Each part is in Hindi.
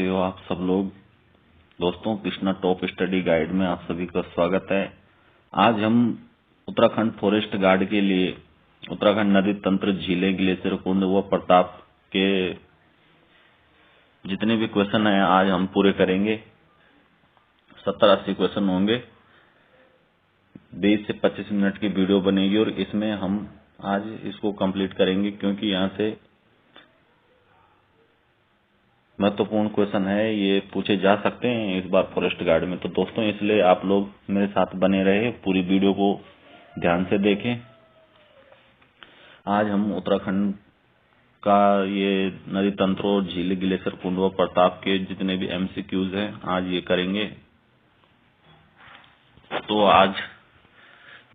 कैसे हो आप सब लोग। दोस्तों, कृष्णा टॉप स्टडी गाइड में आप सभी का स्वागत है। आज हम उत्तराखंड फॉरेस्ट गार्ड के लिए उत्तराखंड नदी तंत्र, झीलें, ग्लेशियर, कुंड व प्रताप के जितने भी क्वेश्चन हैं आज हम पूरे करेंगे। 70-80 क्वेश्चन होंगे। 20 से 25 मिनट की वीडियो बनेगी और इसमें हम आज इसको कंप्लीट करेंगे क्योंकि यहाँ से महत्वपूर्ण क्वेश्चन है, ये पूछे जा सकते हैं इस बार फॉरेस्ट गार्ड में। तो दोस्तों, इसलिए आप लोग मेरे साथ बने रहे, पूरी वीडियो को ध्यान से देखें। आज हम उत्तराखंड का ये नदी तंत्रों, झील, ग्लेशियर, कुंड व प्रताप के जितने भी एमसीक्यूज हैं आज ये करेंगे। तो आज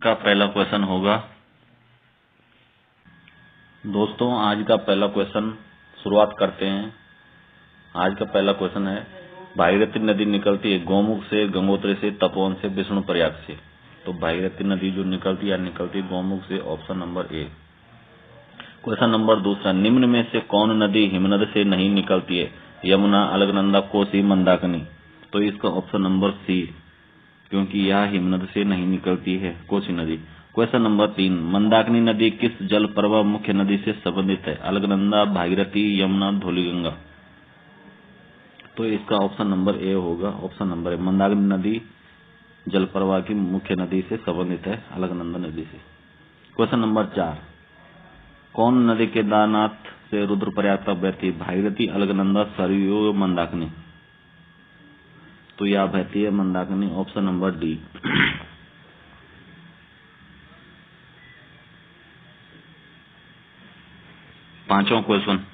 का पहला क्वेश्चन होगा। दोस्तों, आज का पहला क्वेश्चन शुरुआत करते हैं। आज का पहला क्वेश्चन है, भागीरथी नदी निकलती है गौमुख से, गंगोत्री से, तपोवन से, विष्णु प्रयाग से। तो भागीरथी नदी जो निकलती है गौमुख से, option number A. Question number दूसरा, निम्न में से कौन नदी हिमनद से नहीं निकलती है? यमुना, अलकनंदा, कोसी, मंदाकिनी। तो इसका ऑप्शन नंबर सी, क्योंकि यह हिमनद से नहीं निकलती है, कोसी नदी। क्वेश्चन नंबर 3, मंदाकिनी नदी किस जल प्रवाह मुख्य नदी से संबंधित है? अलकनंदा, भागीरथी, यमुना, धौलीगंगा। तो इसका ऑप्शन नंबर ए होगा। ऑप्शन नंबर ए, मंदाकिनी नदी जल प्रवाह की मुख्य नदी से संबंधित है, अलकनंदा नदी से। क्वेश्चन नंबर 4, कौन नदी केदारनाथ से रुद्रप्रयाग तक बहती है? भागीरथी, अलकनंदा, सरयू, मंदाकिनी। तो यह बहती है मंदाकिनी, ऑप्शन नंबर डी। पांचवा क्वेश्चन,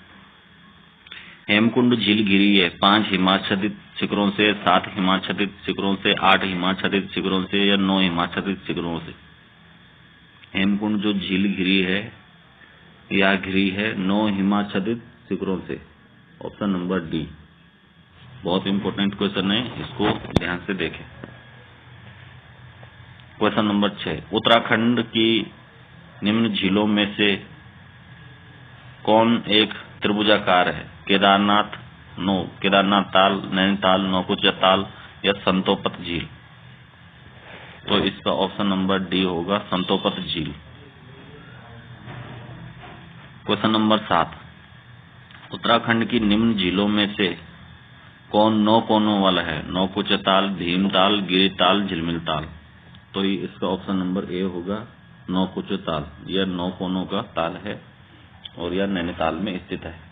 हेमकुंड झील घिरी है 5 हिमाच्छादित शिखरों से, 7 हिमाच्छादित शिखरों से, 8 हिमाच्छादित शिखरों से या 9 हिमाच्छादित शिखरों से? हेमकुंड जो झील घिरी है या घिरी है 9 हिमाच्छादित शिखरों से, ऑप्शन नंबर डी। बहुत इंपॉर्टेंट क्वेश्चन है, इसको ध्यान से देखें। क्वेश्चन नंबर 6, उत्तराखंड की निम्न झीलों में से कौन एक त्रिभुजाकार है? केदारनाथ, केदारनाथ ताल, नैनीताल, नौकुचिया ताल या संतोपत झील। तो इसका ऑप्शन नंबर डी होगा, संतोपत झील। क्वेश्चन नंबर 7, उत्तराखंड की निम्न झीलों में से कौन 9 कोनों वाला है? नौकुचिया ताल, भीमताल, गिरिताल, झिलमिल ताल। तो इसका ऑप्शन नंबर ए होगा, नौकुचिया ताल। यह 9 कोनों का ताल है और यह नैनीताल में स्थित है।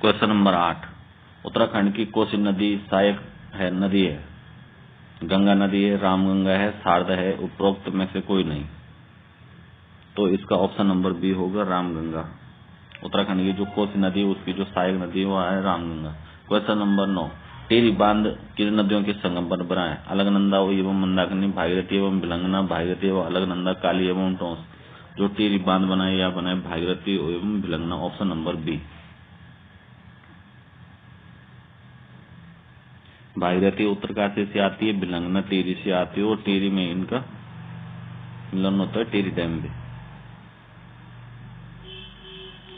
क्वेश्चन नंबर 8, उत्तराखंड की कोसी नदी सहायक है नदी है? गंगा नदी है, रामगंगा है, शारदा है, उपरोक्त में से कोई नहीं। तो इसका ऑप्शन नंबर बी होगा, रामगंगा। उत्तराखंड की जो कोसी नदी उसकी जो सहायक नदी है वह है रामगंगा। क्वेश्चन नंबर 9, टिहरी बांध किन नदियों के संगम पर बना है? अलकनंदा एवं मंदाकिनी, भागीरथी एवं भिलंगना, भागीरथी एवं अलकनंदा, काली एवं टोंस। जो टिहरी बांध बना है या बना है भागीरथी एवं Bhilangana, option number B. Bhagirathi Uttarkashi से आती है, भिलंगना टिहरी से आती है और टिहरी में इनका मिलन होता है टिहरी डैम में।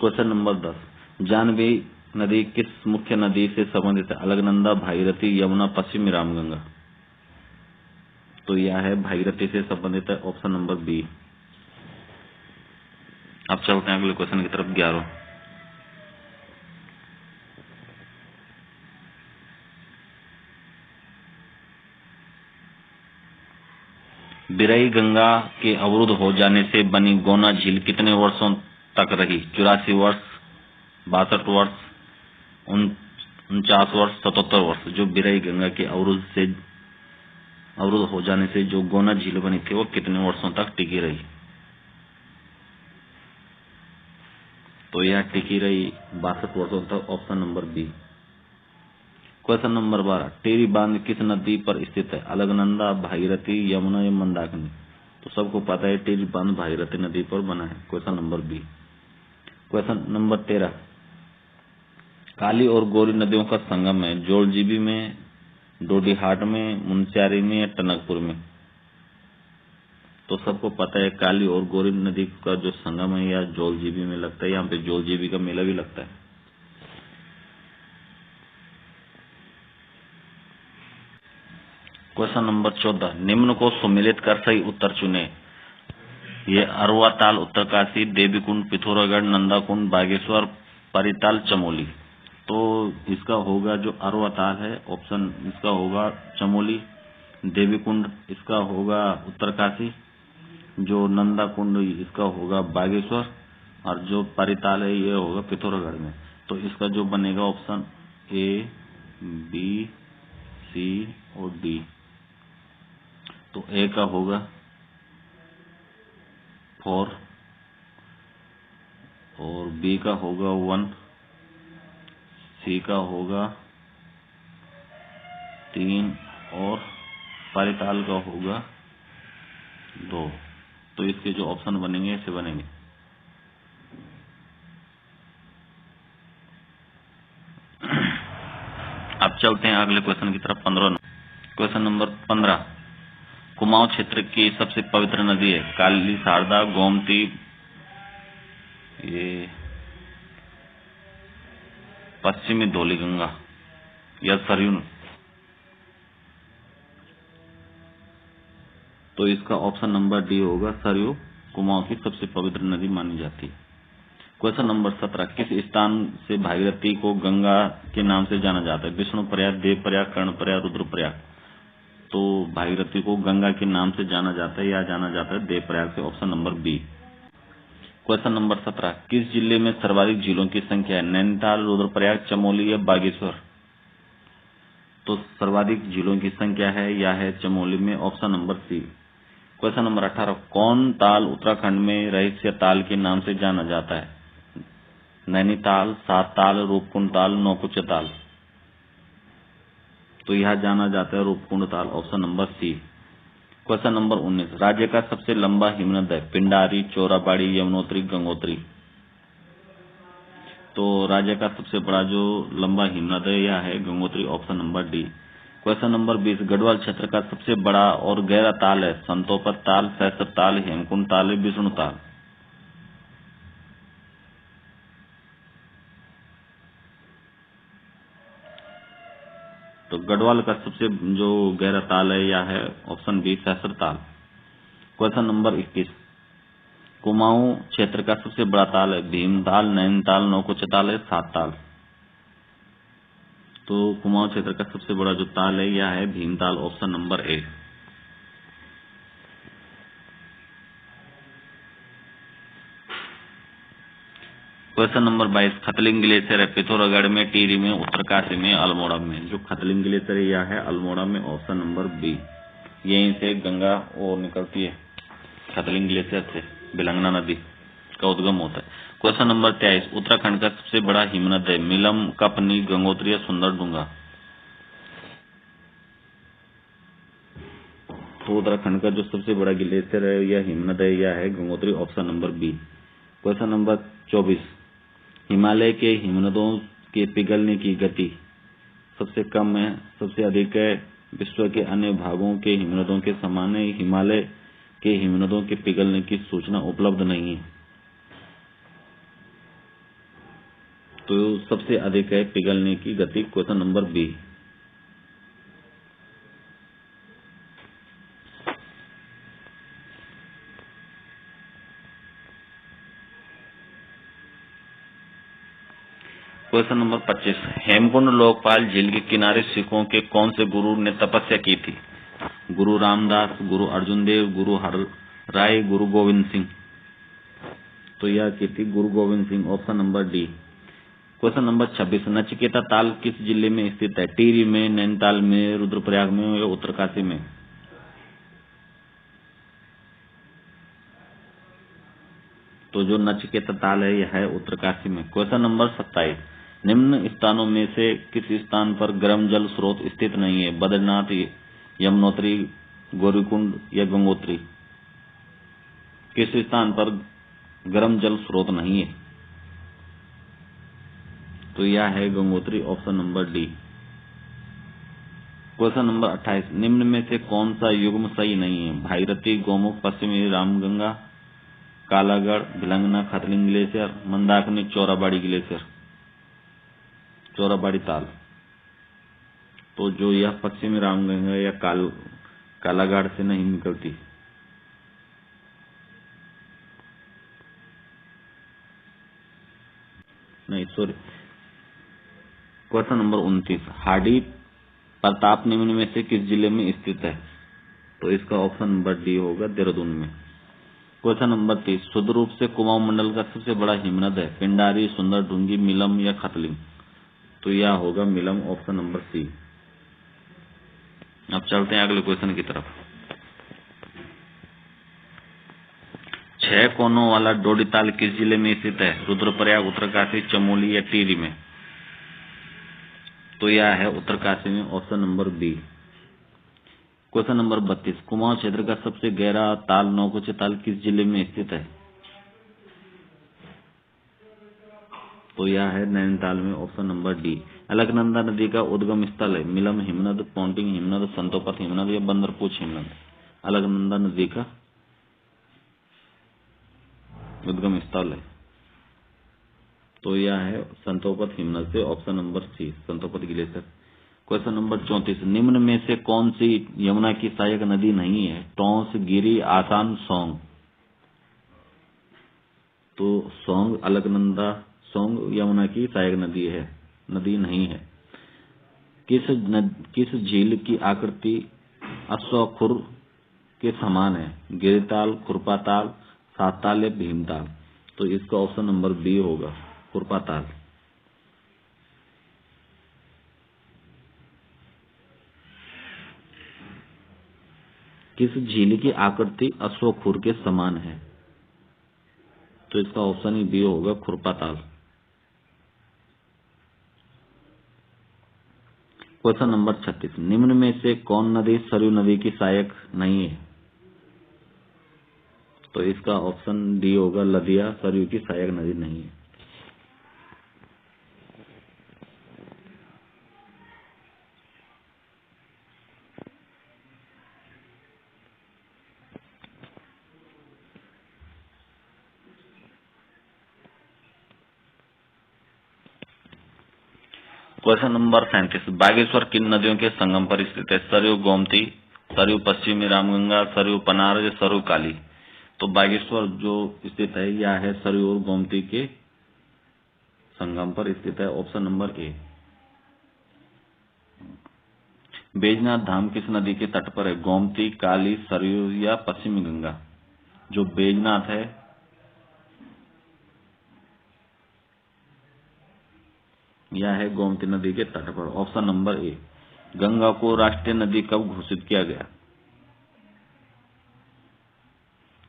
क्वेश्चन नंबर 10, जानवी नदी किस मुख्य नदी से संबंधित है? अलकनंदा, भागीरथी, यमुना, पश्चिमी रामगंगा। तो यह है भागीरथी से संबंधित है, ऑप्शन नंबर बी। अब चलते हैं अगले क्वेश्चन की तरफ। 11, बिरई गंगा के अवरुद्ध हो जाने से बनी गोना झील कितने वर्षों तक रही? 84 वर्ष, 62 वर्ष, 49 वर्ष, 77 वर्ष। जो बिरई गंगा के अवरुद्ध हो जाने से जो गोना झील बनी थी वो कितने वर्षों तक टिकी रही? तो यह टिकी रही 62 वर्षों तक, option number B. Question number 12, Tehri बांध किस नदी पर स्थित है? अलकनंदा, भागीरथी, यमुना या मंदाकिनी। तो सबको पता है टिहरी बांध भागीरथी नदी पर बना है, question number B. Question number 13, Kali और गौरी नदियों का संगम है जोलजीबी में, डोडीहाट में, मुनस्यारी में या टनकपुर में। तो सबको पता है काली और गौरी नदी का जो संगम है या जोलजीबी में लगता है। यहाँ पे जोलजीबी का मेला भी लगता है। क्वेश्चन नंबर 14, निम्न को सुमेलित कर सही उत्तर चुने। ये अरवा ताल, उत्तरकाशी, देवीकुंड, पिथौरागढ़, नंदाकुंड, बागेश्वर, परिताल, चमोली। तो इसका होगा जो अरवा ताल है, ऑप्शन इसका होगा चमोली। देवीकुंड इसका होगा उत्तरकाशी, जो नंदाकुंड इसका होगा बागेश्वर, और जो परिताल है ये होगा पिथौरागढ़ में। तो इसका जो बनेगा ऑप्शन ए, बी, सी और डी। तो ए का होगा 4 और बी का होगा 1, सी का होगा 3 और परिताल का होगा 2। तो इसके जो ऑप्शन बनेंगे ऐसे बनेंगे। अब चलते हैं अगले क्वेश्चन की तरफ। 15 क्वेश्चन नंबर 15, कुमाऊं क्षेत्र की सबसे पवित्र नदी है काली, शारदा, गोमती, ये पश्चिमी धौलीगंगा या सरयू। तो इसका ऑप्शन नंबर डी होगा, सरयू कुमाऊं की सबसे पवित्र नदी मानी जाती है। क्वेश्चन नंबर 17, किस स्थान से भागीरथी को गंगा के नाम से जाना जाता है? विष्णु प्रयाग, देव प्रयाग, कर्ण प्रयाग, रुद्र प्रयाग। तो भागीरथी को गंगा के नाम से जाना जाता है या जाना जाता है देव प्रयाग से, option number B. Question number 17, किस जिले में सर्वाधिक झीलों की संख्या है? नैनीताल, रुद्रप्रयाग, चमोली या बागेश्वर। तो सर्वाधिक झीलों की संख्या है या है चमोली में, option number C. Question number 18, कौन ताल उत्तराखंड में रहस्य ताल के नाम से जाना जाता है? नैनीताल, सात ताल, रूपकुंड ताल, नौकुच ताल। तो यह जाना जाता है Roopkund Tal, option number C. Question number 19, राज्य का सबसे लंबा हिमनद है पिंडारी, चोराबाड़ी, यमुनोत्री, गंगोत्री। तो राज्य का सबसे बड़ा जो लंबा हिमनद है यह है Gangotri, option number D. Question number 20, Garhwal क्षेत्र का सबसे बड़ा और गहरा ताल है संतोपत ताल, सैसर ताल, हेमकुंड ताल, विष्णु ताल। तो गढ़वाल का सबसे जो गहरा ताल है यह है ऑप्शन बी, सैसर ताल। क्वेश्चन नंबर 21, कुमाऊं क्षेत्र का सबसे बड़ा ताल है भीमताल, नैनीताल, नौकुच ताल है, सात ताल। तो कुमाऊं क्षेत्र का सबसे बड़ा जो ताल है यह है Bhimtal, option number A. Question number 22, Khatling glacier है पिथौरागढ़ में, टिहरी में, उत्तरकाशी में, अल्मोड़ा में। जो खतलिंग ग्लेशियर यह है अल्मोड़ा में, ऑप्शन नंबर बी। यहीं से गंगा और निकलती है, खतलिंग ग्लेशियर से बिलंगना नदी का उद्गम होता है। क्वेश्चन नंबर 23, उत्तराखंड का सबसे बड़ा हिमनद है मिलम, कपनी, गंगोत्री या सुंदरडूंगा। तो उत्तराखंड का जो सबसे बड़ा ग्लेशियर है या हिमनद है यह है Gangotri, option number B. Question number 24, Himalaya के हिमनदों के पिघलने की गति सबसे कम है, सबसे अधिक है विश्व के अन्य भागों के हिमनदों के समान है। हिमालय के हिमनदों के पिघलने की सूचना उपलब्ध नहीं है। तो सबसे अधिक है पिघलने की गति, question number B. Question number 25, Hemkund Lokpal झील के किनारे सिखों के कौन से गुरु ने तपस्या की थी? गुरु रामदास, गुरु अर्जुन देव, गुरु हर राय, गुरु गोविंद सिंह। तो यह की थी गुरु Govind Singh, option number D. Question number 26, Nachiketa ताल किस जिले में स्थित है? टिहरी में, नैनीताल में, रुद्रप्रयाग में या उत्तरकाशी में। तो जो नचिकेता ताल है यह है उत्तरकाशी में। क्वेश्चन नंबर 27, निम्न स्थानों में से किस स्थान पर गर्म जल स्रोत स्थित नहीं है? बद्रीनाथ, यमुनोत्री, गौरीकुंड या गंगोत्री। किस स्थान पर गर्म जल स्रोत नहीं है? तो यह है Gangotri, option number D. Question number 28, निम्न में से कौन सा युग्म सही नहीं है? भागीरथी, गौमुख, पश्चिमी रामगंगा, कालागढ़, भिलंगना, खतलिंग ग्लेशियर, मंदाकिनी, चौराबाड़ी ग्लेशियर, चौराबाड़ी ताल। तो जो यह पश्चिमी रामगंगा या कालागढ़ से नहीं निकलती। नहीं, सॉरी। क्वेश्चन नंबर 29, हाडी प्रताप निम्न में से किस जिले में स्थित है? तो इसका ऑप्शन नंबर डी होगा, देहरादून में। क्वेश्चन नंबर 30, शुद्ध रूप से कुमाऊं मंडल का सबसे बड़ा हिमनद है? पिंडारी, सुंदर डूंगी, मिलम या खतलिंग? तो यह होगा मिलम, ऑप्शन नंबर सी। अब चलते हैं अगले क्वेश्चन की तरफ। 6 कोनों वाला डोडीताल किस जिले में स्थित है? रुद्रप्रयाग, उत्तरकाशी, चमोली या टिहरी में? तो यह है उत्तरकाशी में, option number B. Question number 32, Kumaon क्षेत्र का सबसे गहरा ताल नौकुचिया ताल किस जिले में स्थित है? तो यह है नैनीताल में, ऑप्शन नंबर डी। अलकनंदा नदी का उद्गम स्थल है? मिलम हिमनद, पौंटिंग हिमनद, संतोपत हिमनद या बंदरपूछ हिमनद? अलकनंदा नदी का उद्गम स्थल है, तो यह है संतोपत हिमनद से, option number C, Satopanth glacier. Question number 34, निम्न में से कौन सी यमुना की सहायक नदी नहीं है? टोंस, गिरी, आसान, सोंग? तो सोंग, अलकनंदा सोंग यमुना की सहायक नदी नहीं है। किस झील की आकृति अश्वखुर के समान है? गिरिताल, खुरपाताल, सातताल या भीमताल? तो इसका ऑप्शन नंबर बी होगा, खुरपाताल। किस झील की आकृति अश्वखुर के समान है? तो इसका ऑप्शन ही बी होगा, खुरपाताल। क्वेश्चन नंबर 36, निम्न में से कौन नदी सरयू नदी की सहायक नहीं है? तो इसका ऑप्शन डी होगा, लदिया सरयू की सहायक नदी नहीं है। क्वेश्चन नंबर 37, बागेश्वर किन नदियों के संगम पर स्थित है? सरयू, गोमती, सरयू पश्चिमी रामगंगा, सरयू पनार या सरयू काली? तो बागेश्वर जो स्थित है यह है सरयू और गोमती के संगम पर स्थित है, ऑप्शन नंबर ए। बैजनाथ धाम किस नदी के तट पर है? गोमती, काली, सरयू या पश्चिमी गंगा? जो बैजनाथ है यह है गोमती नदी के तट पर, ऑप्शन नंबर ए। गंगा को राष्ट्रीय नदी कब घोषित किया गया?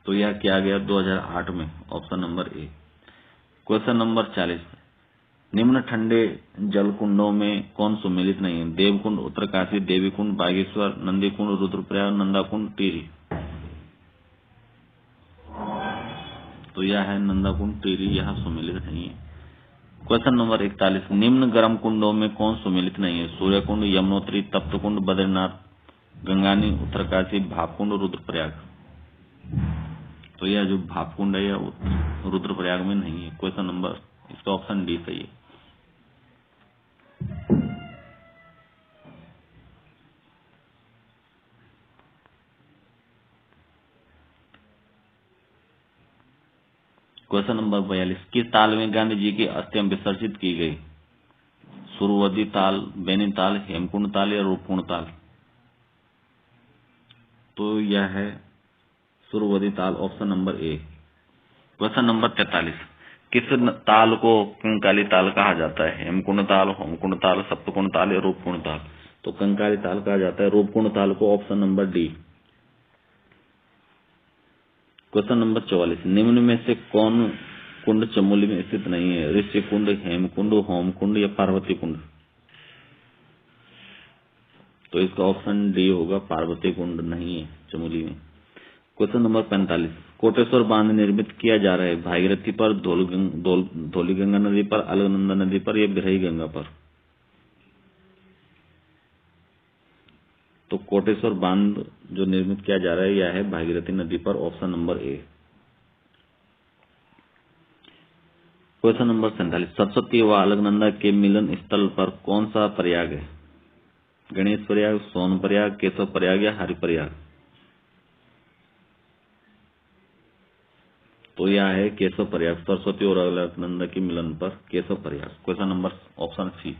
तो यह किया गया 2008 में, option number A. Question number 40, निम्न ठंडे जल कुंडों में कौन सम्मिलित नहीं है? देवकुंड, उत्तरकाशी, देवीकुंड, बागेश्वर, नंदीकुंड, रुद्रप्रयाग, नंदाकुंड, टिहरी? तो यह है नंदाकुंड, टिहरी यहाँ सम्मिलित नहीं है। क्वेश्चन नंबर 41, निम्न गर्म कुंडों में कौन सम्मिलित नहीं है? सूर्यकुंड, यमुनोत्री, तप्तकुंड, बद्रीनाथ, गंगानी, उत्तरकाशी, भापकुंड, रुद्रप्रयाग? तो यह जो भापकुंड है यह रुद्रप्रयाग में नहीं है। क्वेश्चन नंबर, इसका ऑप्शन डी सही है। क्वेश्चन नंबर 42, किस ताल में गांधी जी की अस्थियां विसर्जित की गई? सुरवदी ताल, बेनी ताल, हेमकुंड ताल या रूपकुंड ताल? तो यह है सुरवदी ताल, option number A. Question number 43, किस ताल को कंकाली ताल कहा जाता है? हेमकुंड ताल, होमकुंड ताल, सप्तकुंड ताल या रूपकुंड ताल? तो कंकाली ताल कहा जाता है रूपकुंड ताल को, option number D. Question number 44, निम्न में से कौन कुंड चमोली में स्थित नहीं है? ऋषि कुंड, हेमकुंड, होमकुंड या पार्वती कुंड? तो इसका ऑप्शन डी होगा, पार्वती कुंड नहीं है चमोली में। क्वेश्चन नंबर 45, कोटेश्वर बांध निर्मित किया जा रहा है भागीरथी पर, धौलीगंगा नदी पर, अलकनंदा नदी पर या बिरही गंगा पर। तो कोटेश्वर बांध जो निर्मित किया जा रहा है यह है भागीरथी नदी पर, option number A. Question number 47, Saraswati व अलकनंदा के मिलन स्थल पर कौन सा प्रयाग है? गणेश प्रयाग, सोन प्रयाग, केशव प्रयाग या हरि प्रयाग? तो यह है केशव प्रयाग, सरस्वती और अलकनंदा के मिलन पर Keshavprayag. Question number option C.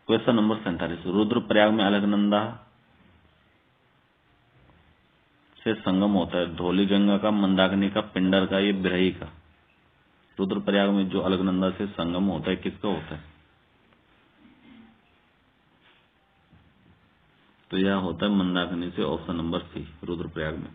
Question number 47, Rudraprayag में अलकनंदा से संगम होता है धौलीगंगा का, मंदाकिनी का, पिंडर का, ये बिरही का। रुद्रप्रयाग में जो अलकनंदा से संगम होता है किसका होता है? तो यह होता है मंदाकिनी से, ऑप्शन नंबर सी, रुद्रप्रयाग में।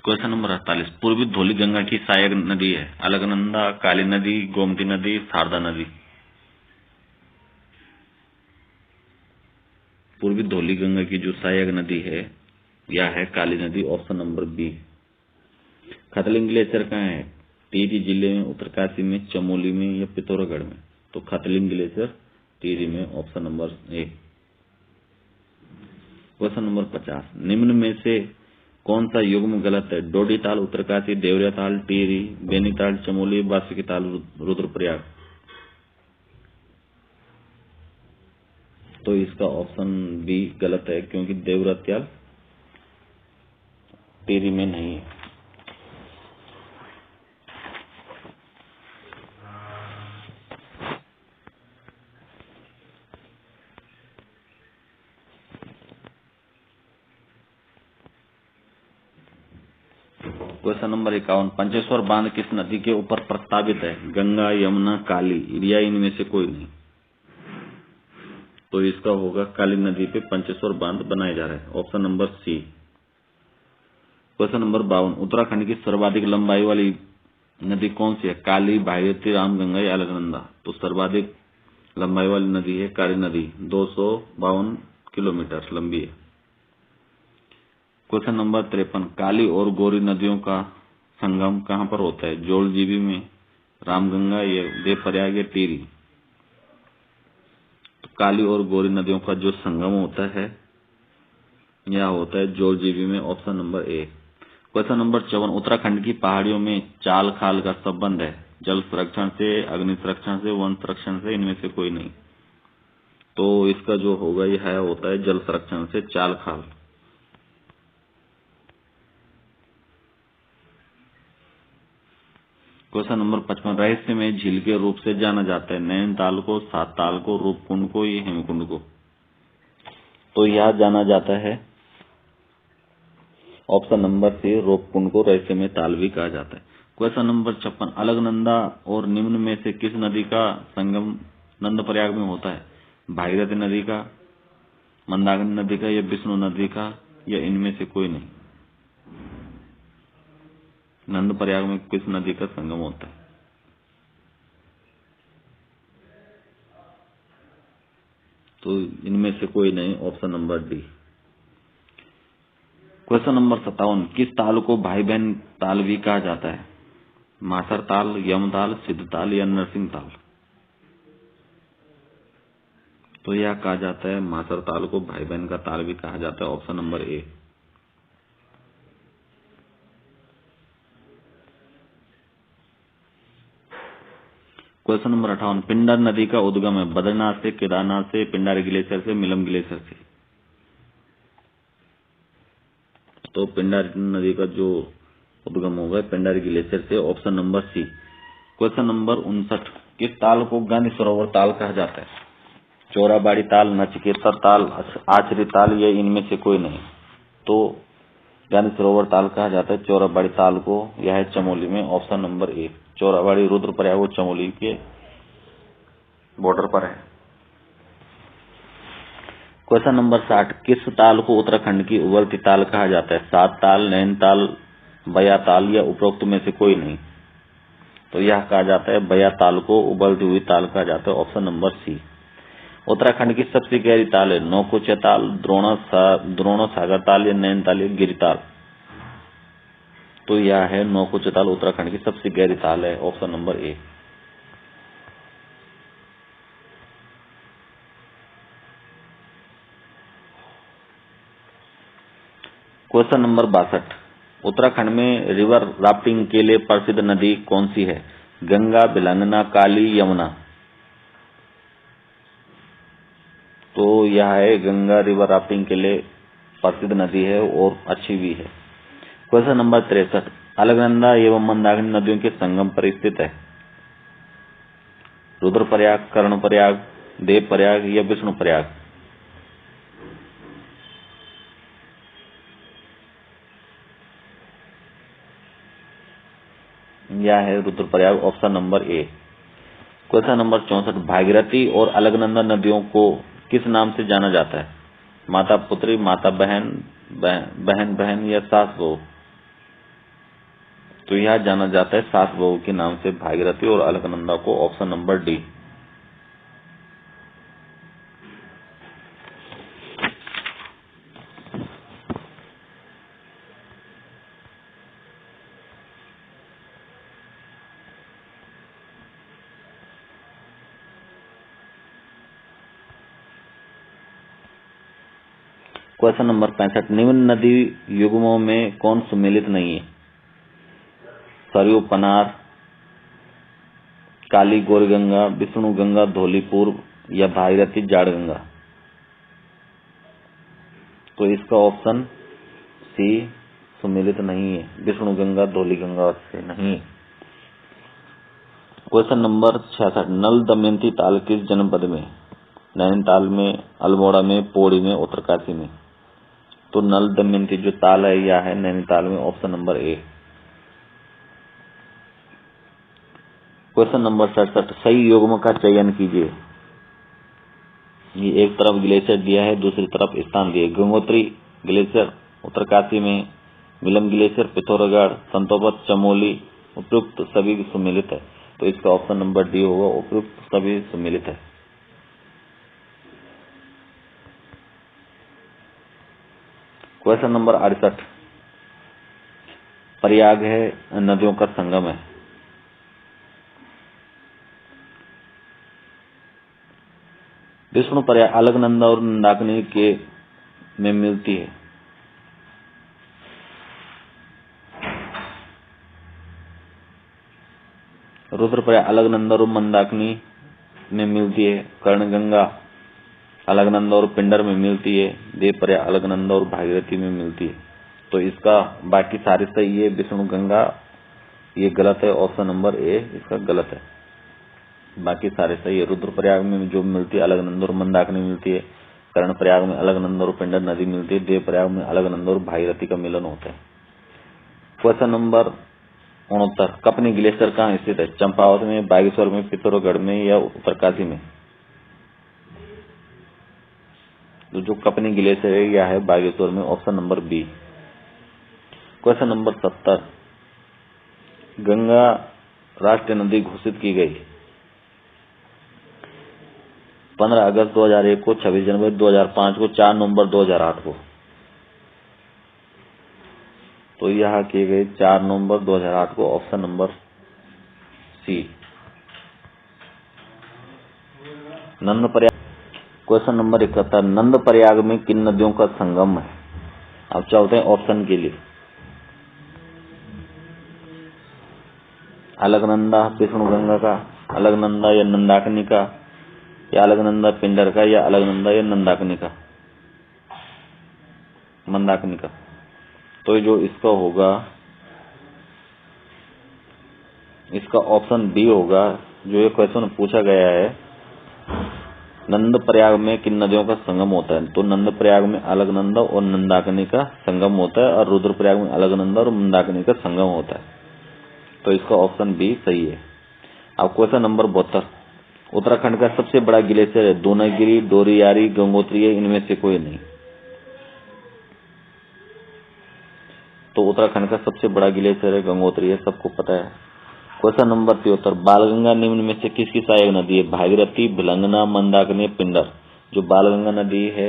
क्वेश्चन नंबर 48, पूर्वी धौलीगंगा की सहायक नदी है अलकनंदा, काली नदी, गोमती नदी, शारदा नदी। पूर्वी धौलीगंगा की जो सहायक नदी है यह है काली नदी, option number B. Khatling glacier कहाँ है? टिहरी जिले में, उत्तरकाशी में, चमोली में या पिथौरागढ़ में? तो खतलिंग ग्लेशियर टिहरी में, option number A. Question number 50, निम्न में से कौन सा युग्म गलत है? डोडी ताल, उत्तरकाशी, देवरिया ताल, टिहरी, बेनीताल, चमोली, बासुकी ताल, रुद्रप्रयाग। तो इसका ऑप्शन बी गलत है क्योंकि देवरिया ताल टिहरी में नहीं है। क्वेश्चन नंबर 51, पंचेश्वर बांध किस नदी के ऊपर प्रस्तावित है? गंगा, यमुना, काली या इनमें से कोई नहीं? तो इसका होगा काली नदी पे पंचेश्वर बांध बनाया जा रहा है, option number C. Question number 52, Uttarakhand की सर्वाधिक लंबाई वाली नदी कौन सी है? काली, भागीरथी, रामगंगा या अलकनंदा? तो सर्वाधिक लंबाई वाली नदी है काली नदी, 252 किलोमीटर लंबी है। क्वेश्चन नंबर 53, काली और गौरी नदियों का संगम कहां पर होता है? जोलजीबी में, रामगंगा या देवप्रयाग या टिहरी? तो काली और गौरी नदियों का जो संगम होता है यह होता है जोलजीबी में, option number A. Question number 54, Uttarakhand की पहाड़ियों में चाल खाल का संबंध है जल संरक्षण से, अग्नि संरक्षण से, वन संरक्षण से, इनमें से कोई नहीं? तो इसका जो होगा यह होता है जल संरक्षण से, चाल खाल। क्वेश्चन नंबर 55, रहस्यमय झील के रूप से जाना जाता है नैनीताल को, सात को, रूपकुंड को या हेमकुंड को? तो यह जाना जाता है ऑप्शन नंबर सी, रूपकुंड को रहस्यमय ताल भी कहा जाता है। क्वेश्चन नंबर 56, अलकनंदा और निम्न में से किस नदी का संगम नंदप्रयाग में होता है? भागीरथी नदी का, मंदाकिनी नदी का या विष्णु नदी का या इनमें से कोई नहीं? नंदप्रयाग में किस नदी का संगम होता है? तो इनमें से कोई नहीं, option number D. Question number 57, किस ताल को भाई बहन ताल भी कहा जाता है? मासर ताल, यम ताल, सिद्ध ताल या नरसिंह ताल? तो यह कहा जाता है मासर ताल को भाई बहन का ताल भी कहा जाता है, option number A. Question number 58, Pindar नदी का उद्गम है बद्रीनाथ से, केदारनाथ से, पिंडारी ग्लेशियर से, मिलम ग्लेशियर से? तो पिंडारी नदी का जो उद्गम होगा पिंडारी ग्लेशियर से, option number C. Question number 59, किस ताल को गांधी सरोवर ताल कहा जाता है? चौराबाड़ी ताल, नचिकेतर ताल, आचरी ताल या इनमें से कोई नहीं? तो गांधी सरोवर ताल कहा जाता है चौराबाड़ी ताल को, यह है चमोली में, ऑप्शन नंबर ए। चौराबाड़ी रुद्रप्रयाग और चमोली के बॉर्डर पर है। क्वेश्चन नंबर 60, किस ताल को उत्तराखंड की उबलती ताल कहा जाता है? सात ताल, नैनीताल, बया ताल या उपरोक्त में से कोई नहीं। तो यह कहा जाता है बया ताल को उबलती हुई ताल कहा जाता है, ऑप्शन नंबर सी। उत्तराखंड की सबसे गहरी ताल है नौकुचिया ताल, द्रोणासागर ताल या नैनीताल या गिरिताल। तो यह है नौकुचिया ताल उत्तराखंड की सबसे गहरी ताल है, option number A. Question number 62, Uttarakhand में रिवर राफ्टिंग के लिए प्रसिद्ध नदी कौन सी है? गंगा, भिलंगना, काली, यमुना। तो यह है गंगा रिवर राफ्टिंग के लिए प्रसिद्ध नदी है और अच्छी भी है। क्वेश्चन नंबर 63, अलकनंदा एवं मंदाकिनी नदियों के संगम पर स्थित है? रुद्रप्रयाग, कर्णप्रयाग, देवप्रयाग या विष्णुप्रयाग। यह है Rudraprayag, option number A. Question number 64, Bhagirathi और अलकनंदा नदियों को किस नाम से जाना जाता है? माता पुत्री, माता बहन, बहन बहन या सास बहू। तो यह जाना जाता है सास बहू के नाम से भागीरथी और अलकनंदा को, option number D. Question number 65, निम्न नदी युग्मों में कौन सम्मिलित नहीं है? सरयू पनार, काली गौरगंगा, विष्णु गंगा धौलीपुर या भागीरथी जाड़गंगा। तो इसका ऑप्शन सी सम्मिलित नहीं है, विष्णु गंगा धौलीगंगा से नहीं। क्वेश्चन नंबर 66, नल दमयंती ताल किस जनपद में? नैनीताल में, अल्मोड़ा में, पौड़ी में, उत्तरकाशी में। तो नल दमयंती जो ताल है यह है नैनीताल में, option number A. Question number 67, सही युग्म का चयन कीजिए। ये एक तरफ ग्लेशियर दिया है, दूसरी तरफ स्थान दिए। गंगोत्री ग्लेशियर उत्तरकाशी में, मिलम ग्लेशियर पिथौरागढ़, संतोपत चमोली, उपयुक्त सभी सम्मिलित है। तो इसका ऑप्शन नंबर डी होगा, उपयुक्त सभी सम्मिलित है। क्वेश्चन नंबर 68, प्रयाग है नदियों का संगम है। विष्णु प्रयाग अलकनंदा और मंदाकिनी के में मिलती है। रुद्रप्रयाग अलकनंदा और मंदाकिनी में मिलती है। कर्णगंगा अलकनंदा और पिंडर में मिलती है। देवप्रयाग अलकनंदा और भागीरथी में मिलती है। तो इसका बाकी सारे सही है, विष्णु गंगा ये गलत है, ऑप्शन नंबर ए इसका गलत है। बाकी सारे सही है। रुद्रप्रयाग में जो मिलती है अलकनंदा और मंदाकिनी मिलती है। कर्णप्रयाग में अलकनंदा और पिंडर नदी मिलती है। देवप्रयाग में अलकनंदा और भागीरथी का मिलन होता है। क्वेश्चन नंबर 69, कपनी ग्लेशियर कहाँ स्थित है? चंपावत में, बागेश्वर में, पिथौरागढ़ में या उत्तरकाशी में। तो जो कपनी ग्लेशियर है यह है बागेश्वर में, option number B. Question number 70, Ganga राष्ट्रीय नदी घोषित की गई 15 अगस्त 2001 को, 26 जनवरी 2005 को, 4 नवंबर 2008 को। तो यह किए गए 4 नवंबर 2008 को, ऑप्शन नंबर सी। नंद प्रयाग। क्वेश्चन नंबर 71, नंद प्रयाग में किन नदियों का संगम है? अब चलते हैं ऑप्शन के लिए। अलकनंदा विष्णु गंगा का, अलकनंदा या नंदाकिनी का, या अलकनंदा पिंडर का, या अलकनंदा या नंदाकिनी का, मंदाकिनी का। तो जो इसका होगा इसका ऑप्शन बी होगा। जो ये क्वेश्चन पूछा गया है नंद प्रयाग में किन नदियों का संगम होता है, तो नंद प्रयाग में अलकनंदा और नंदाकिनी का संगम होता है और रुद्रप्रयाग में अलकनंदा और मंदाकिनी का संगम होता है। तो इसका ऑप्शन बी सही है। अब क्वेश्चन नंबर 72, उत्तराखंड का सबसे बड़ा ग्लेशियर है द्रोणागिरी, डोरियारी, गंगोत्री है, इनमें से कोई नहीं। तो उत्तराखंड का सबसे बड़ा ग्लेशियर है गंगोत्री है, सबको पता है। क्वेश्चन नंबर 73, बालगंगा निम्न में से किसकी सहायक नदी है? भागीरथी, भिलंगना, मंदाकिनी, पिंडर। जो बालगंगा नदी है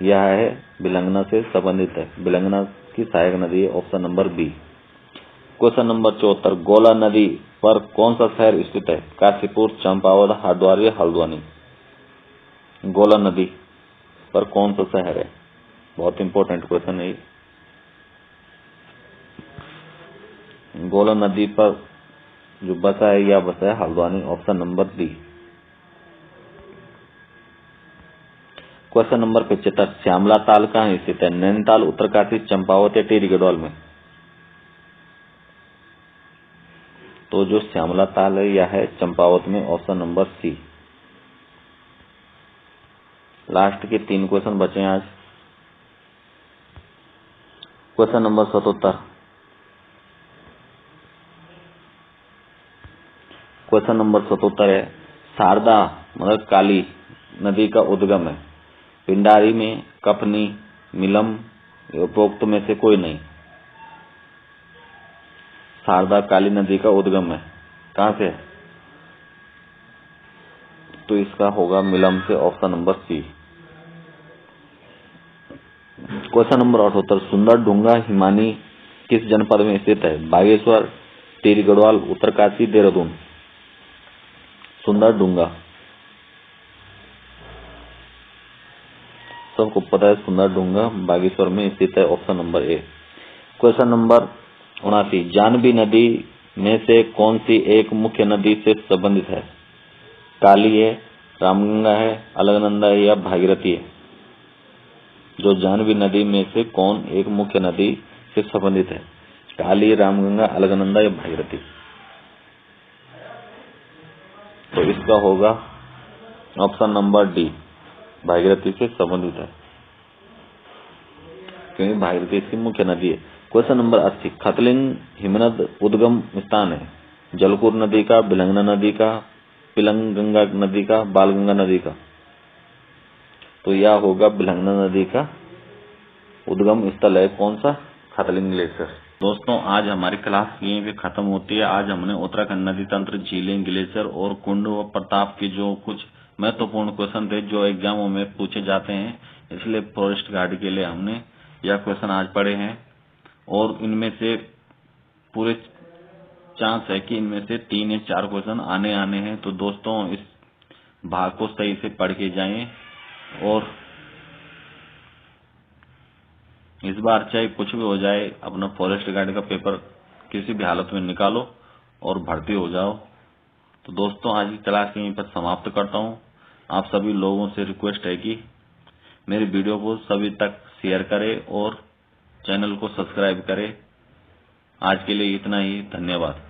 यह है भिलंगना से संबंधित है, भिलंगना की सहायक नदी है, option number B. Question number 74, Gola नदी पर कौन सा शहर स्थित है? काशीपुर, चंपावत, हरिद्वार या हल्द्वानी। गोला नदी पर कौन सा शहर है? बहुत इंपॉर्टेंट क्वेश्चन है। गोला नदी पर जो बसा है या बसा है Haldwani, option number D. Question number 75, Shyamla Tal कहाँ स्थित है? नैनीताल, उत्तरकाशी, चंपावत या टिहरी गढ़वाल में। तो जो श्यामला ताल है यह है चंपावत में, ऑप्शन नंबर सी। लास्ट के 3 क्वेश्चन बचे आज। क्वेश्चन नंबर 77, क्वेश्चन नंबर 77 है शारदा मतलब काली नदी का उद्गम है पिंडारी में, कफनी, मिलम, उपरोक्त में से कोई नहीं। शारदा काली नदी का उद्गम है कहां से? तो इसका होगा मिलम से, option number C. Question number 78, सुंदर ढूंगा हिमानी किस जनपद में स्थित है? बागेश्वर, टिहरी गढ़वाल, उत्तरकाशी, देहरादून। सुंदर ढूंगा सबको पता है, सुंदर ढूंगा बागेश्वर में स्थित है, option number A. Question number 79, Jahnavi नदी में से कौन सी एक मुख्य नदी से संबंधित है? काली है, रामगंगा है, अलकनंदा है या भागीरथी है। जो जानवी नदी में से कौन एक मुख्य नदी से संबंधित है? काली, रामगंगा, अलकनंदा या भागीरथी। तो इसका होगा ऑप्शन नंबर डी, भागीरथी से संबंधित है, क्योंकि भागीरथी इसकी मुख्य नदी है। क्वेश्चन नंबर 80, खतलिंग हिमनद उद्गम स्थान है? जलकुर नदी का, भिलंगना नदी का, पिलंगंगा नदी का, बालगंगा नदी का। तो यह होगा भिलंगना नदी का उद्गम स्थल है, कौन सा? खतलिंग ग्लेशियर। दोस्तों आज हमारी क्लास यहीं पे खत्म होती है। आज हमने उत्तराखंड नदी तंत्र, झीलें, ग्लेशियर और कुंड व प्रताप के जो कुछ महत्वपूर्ण क्वेश्चन थे जो एग्जामों में पूछे जाते हैं, इसलिए फॉरेस्ट गार्ड के लिए हमने यह क्वेश्चन आज पढ़े हैं। और इनमें से पूरे चांस है कि इनमें से 3 या 4 क्वेश्चन आने हैं। तो दोस्तों इस भाग को सही से पढ़ के जाएं और इस बार चाहे कुछ भी हो जाए अपना फॉरेस्ट गार्ड का पेपर किसी भी हालत में निकालो और भर्ती हो जाओ। तो दोस्तों आज की क्लास यहीं पर समाप्त करता हूं। आप सभी लोगों से रिक्वेस्ट है कि मेरी वीडियो को सभी तक शेयर करें और चैनल को सब्सक्राइब करें। आज के लिए इतना ही, धन्यवाद।